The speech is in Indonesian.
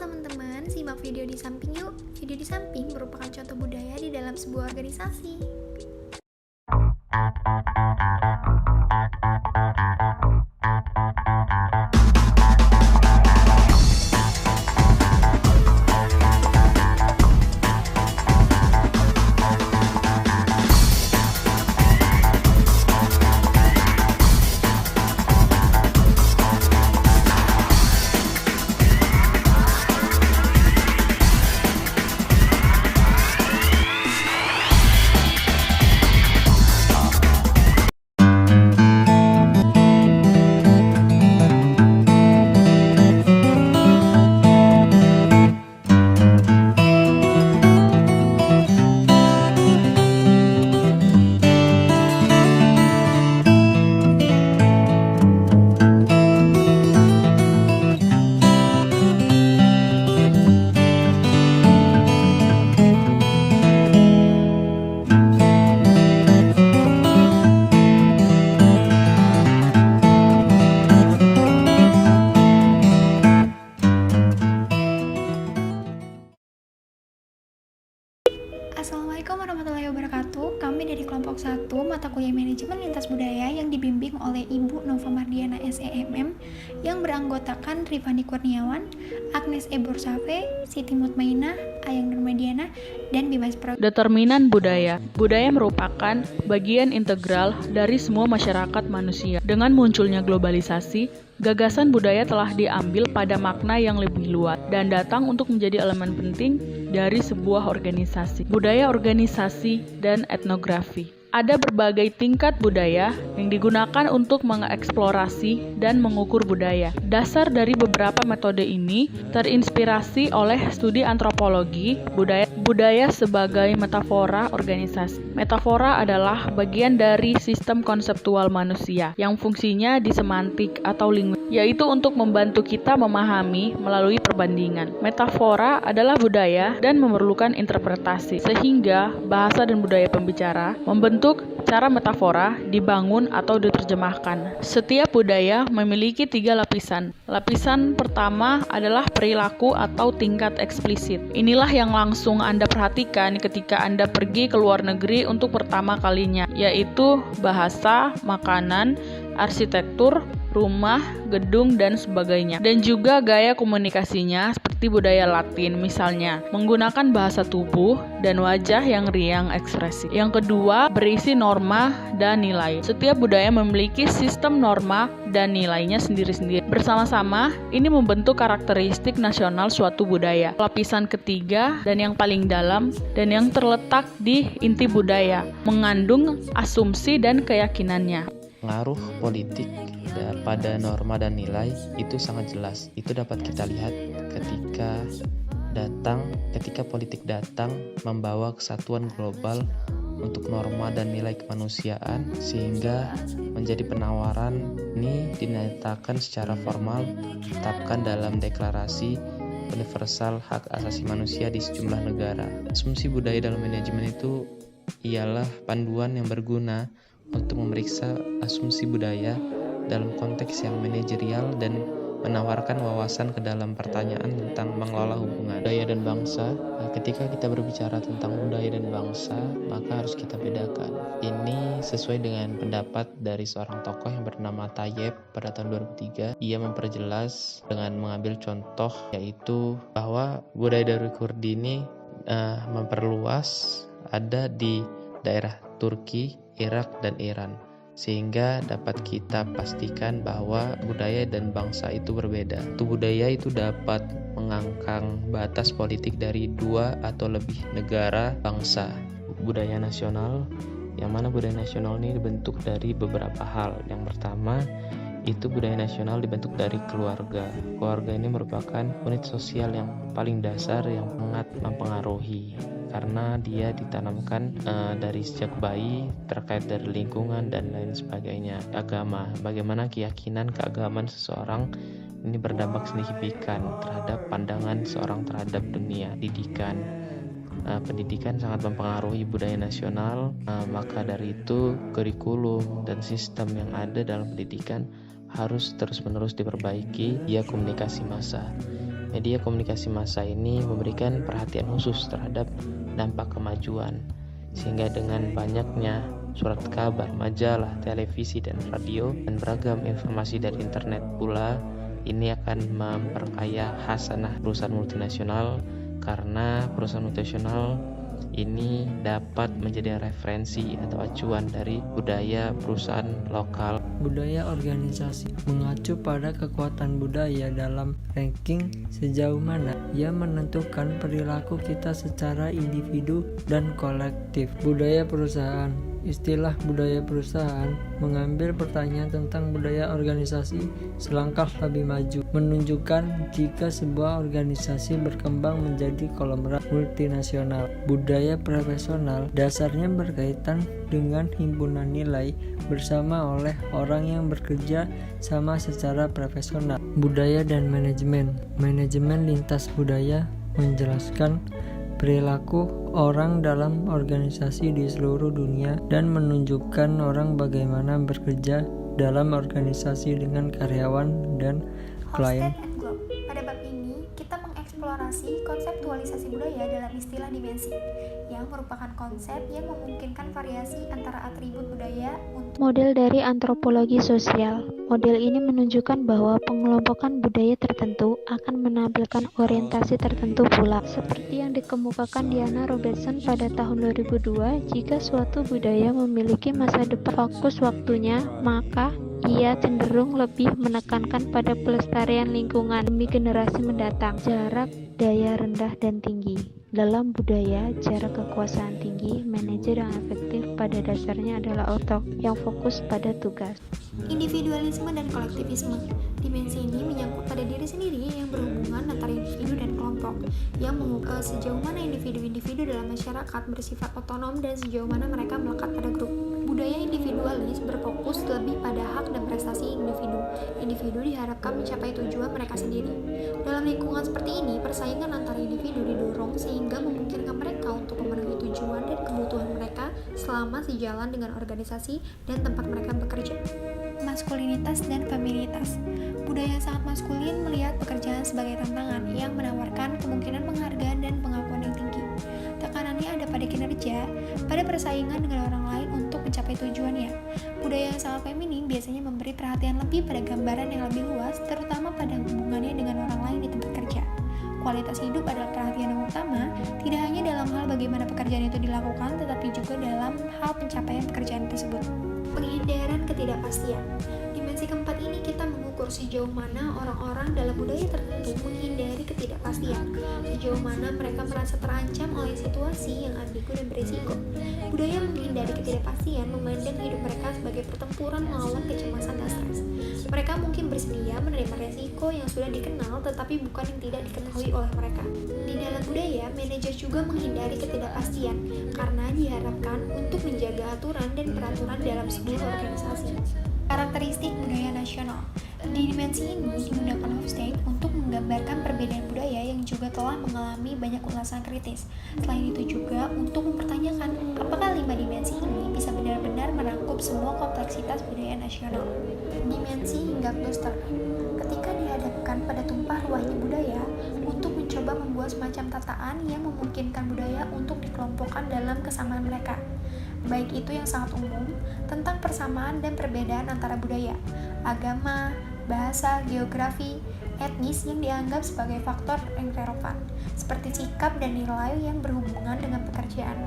teman-teman, simak video di samping yuk. Video di samping merupakan contoh budaya di dalam sebuah organisasi. Assalamualaikum warahmatullahi wabarakatuh. Kami dari kelompok 1 mata kuliah manajemen lintas budaya yang dibimbing oleh Ibu Nova Mardiana SEMM yang beranggotakan Rifani Kurniawan, Agnes Eborsave, Siti Mutmainah, Ayang Nurmediana, dan Bimas Pro. Determinan budaya. Budaya merupakan bagian integral dari semua masyarakat manusia. Dengan munculnya globalisasi, gagasan budaya telah diambil pada makna yang lebih luas dan datang untuk menjadi elemen penting dari sebuah organisasi. Budaya organisasi dan etnografi. Ada berbagai tingkat budaya yang digunakan untuk mengeksplorasi dan mengukur budaya. Dasar dari beberapa metode ini terinspirasi oleh studi antropologi budaya sebagai metafora organisasi. Metafora adalah bagian dari sistem konseptual manusia yang fungsinya di semantik atau linguistik, yaitu untuk membantu kita memahami melalui perbandingan. Metafora adalah budaya dan memerlukan interpretasi, sehingga bahasa dan budaya pembicara membentuk cara metafora dibangun atau diterjemahkan. Setiap budaya memiliki 3 lapisan. Lapisan pertama adalah perilaku atau tingkat eksplisit. Inilah yang langsung Anda perhatikan ketika Anda pergi ke luar negeri untuk pertama kalinya, yaitu bahasa, makanan, arsitektur, rumah, gedung, dan sebagainya. Dan juga gaya komunikasinya seperti budaya Latin, misalnya menggunakan bahasa tubuh dan wajah yang riang ekspresi. Yang kedua, berisi norma dan nilai. Setiap budaya memiliki sistem norma dan nilainya sendiri-sendiri. Bersama-sama, ini membentuk karakteristik nasional suatu budaya. Lapisan ketiga dan yang paling dalam dan yang terletak di inti budaya, mengandung asumsi dan keyakinannya. Pengaruh politik pada norma dan nilai itu sangat jelas. Itu dapat kita lihat ketika politik datang membawa kesatuan global untuk norma dan nilai kemanusiaan, sehingga menjadi penawaran ini dinyatakan secara formal ditetapkan dalam deklarasi universal hak asasi manusia di sejumlah negara. Asumsi budaya dalam manajemen itu ialah panduan yang berguna untuk memeriksa asumsi budaya dalam konteks yang manajerial dan menawarkan wawasan ke dalam pertanyaan tentang mengelola hubungan budaya dan bangsa. Ketika kita berbicara tentang budaya dan bangsa, maka harus kita bedakan. Ini sesuai dengan pendapat dari seorang tokoh yang bernama Tayyip pada tahun 2003. Ia memperjelas dengan mengambil contoh, yaitu bahwa budaya dari Kurdi ini memperluas ada di daerah Turki, Irak, dan Iran, sehingga dapat kita pastikan bahwa budaya dan bangsa itu berbeda. Budaya itu dapat mengangkang batas politik dari 2 atau lebih negara bangsa. Budaya nasional, yang mana budaya nasional ini dibentuk dari beberapa hal. Yang pertama, itu budaya nasional dibentuk dari keluarga. Keluarga ini merupakan unit sosial yang paling dasar yang sangat mempengaruhi, karena dia ditanamkan dari sejak bayi terkait dari lingkungan dan lain sebagainya. Agama, bagaimana keyakinan keagamaan seseorang ini berdampak signifikan terhadap pandangan seorang terhadap dunia. Pendidikan sangat mempengaruhi budaya nasional, maka dari itu kurikulum dan sistem yang ada dalam pendidikan harus terus-menerus diperbaiki via komunikasi massa. Media komunikasi massa ini memberikan perhatian khusus terhadap dampak kemajuan, sehingga dengan banyaknya surat kabar, majalah, televisi, dan radio, dan beragam informasi dari internet pula, ini akan memperkaya khasanah perusahaan multinasional, karena perusahaan multinasional ini dapat menjadi referensi atau acuan dari budaya perusahaan lokal. Budaya organisasi mengacu pada kekuatan budaya dalam ranking sejauh mana ia menentukan perilaku kita secara individu dan kolektif. Budaya perusahaan. Istilah budaya perusahaan mengambil pertanyaan tentang budaya organisasi selangkah lebih maju, menunjukkan jika sebuah organisasi berkembang menjadi konglomerat multinasional. Budaya profesional dasarnya berkaitan dengan himpunan nilai bersama oleh orang yang bekerja sama secara profesional. Budaya dan manajemen. Manajemen lintas budaya menjelaskan perilaku orang dalam organisasi di seluruh dunia dan menunjukkan orang bagaimana bekerja dalam organisasi dengan karyawan dan klien. Hofstede and Globe. Pada bab ini, kita mengeksplorasi konseptualisasi budaya dalam istilah dimensi, yang merupakan konsep yang memungkinkan variasi antara atribut budaya untuk Model dari antropologi sosial. Model ini menunjukkan bahwa pengelompokan budaya tertentu akan menampilkan orientasi tertentu pula. Seperti yang dikemukakan Diana Robertson pada tahun 2002, jika suatu budaya memiliki masa depan fokus waktunya, maka ia cenderung lebih menekankan pada pelestarian lingkungan demi generasi mendatang. Jarak daya rendah dan tinggi. Dalam budaya, jarak kekuasaan tinggi, manajer yang efektif pada dasarnya adalah otak yang fokus pada tugas. individualisme dan kolektivisme. Dimensi ini menyangkut pada diri sendiri yang berhubungan antara individu dan kelompok, yang mengukur sejauh mana individu-individu dalam masyarakat bersifat otonom dan sejauh mana mereka melekat pada grup. Budaya individualis berfokus lebih pada hak dan prestasi individu. Individu diharapkan mencapai tujuan mereka sendiri. Dalam lingkungan seperti ini, persaingan antara individu didorong sehingga memungkinkan mereka untuk memenuhi tujuan dan kebutuhan mereka selama sejalan dengan organisasi dan tempat mereka bekerja. Maskulinitas dan feminitas. Budaya yang sangat maskulin melihat pekerjaan sebagai tantangan yang menawarkan kemungkinan penghargaan dan pengakuan yang tinggi. Tekanannya ada pada kinerja, pada persaingan dengan orang lain untuk mencapai tujuannya. Budaya yang sangat feminin biasanya memberi perhatian lebih pada gambaran yang lebih luas, terutama pada hubungannya dengan orang lain di tempat kerja. Kualitas hidup adalah perhatian yang utama, tidak hanya dalam hal bagaimana pekerjaan itu dilakukan, tetapi juga dalam hal pencapaian pekerjaan tersebut. Penghindaran ketidakpastian. Dimensi keempat ini kita mengukur sejauh mana orang-orang dalam budaya tertentu menghindari ketidakpastian, sejauh mana mereka merasa terancam oleh situasi yang ambigu dan berisiko. Budaya menghindari ketidakpastian memandang hidup mereka sebagai pertempuran melawan kecemasan dan stres. Mereka mungkin bersedia menerima resiko yang sudah dikenal tetapi bukan yang tidak diketahui oleh mereka. Di dalam budaya, manajer juga menghindari ketidakpastian karena diharapkan untuk menjaga aturan dan peraturan dalam sebuah organisasi. Karakteristik budaya nasional. Di dimensi ini digunakan Hofstede untuk menggambarkan perbedaan budaya yang juga telah mengalami banyak ulasan kritis. Selain itu juga untuk mempertanyakan apakah 5 dimensi ini bisa benar-benar merangkup semua kompleksitas budaya nasional. Dimensi hingga kluster. Ketika dihadapkan pada tumpah ruahnya budaya untuk mencoba membuat semacam tataan yang memungkinkan budaya untuk dikelompokkan dalam kesamaan mereka, baik itu yang sangat umum tentang persamaan dan perbedaan antara budaya, agama, bahasa, geografi, etnis yang dianggap sebagai faktor yang relevan, seperti sikap dan nilai yang berhubungan dengan pekerjaan.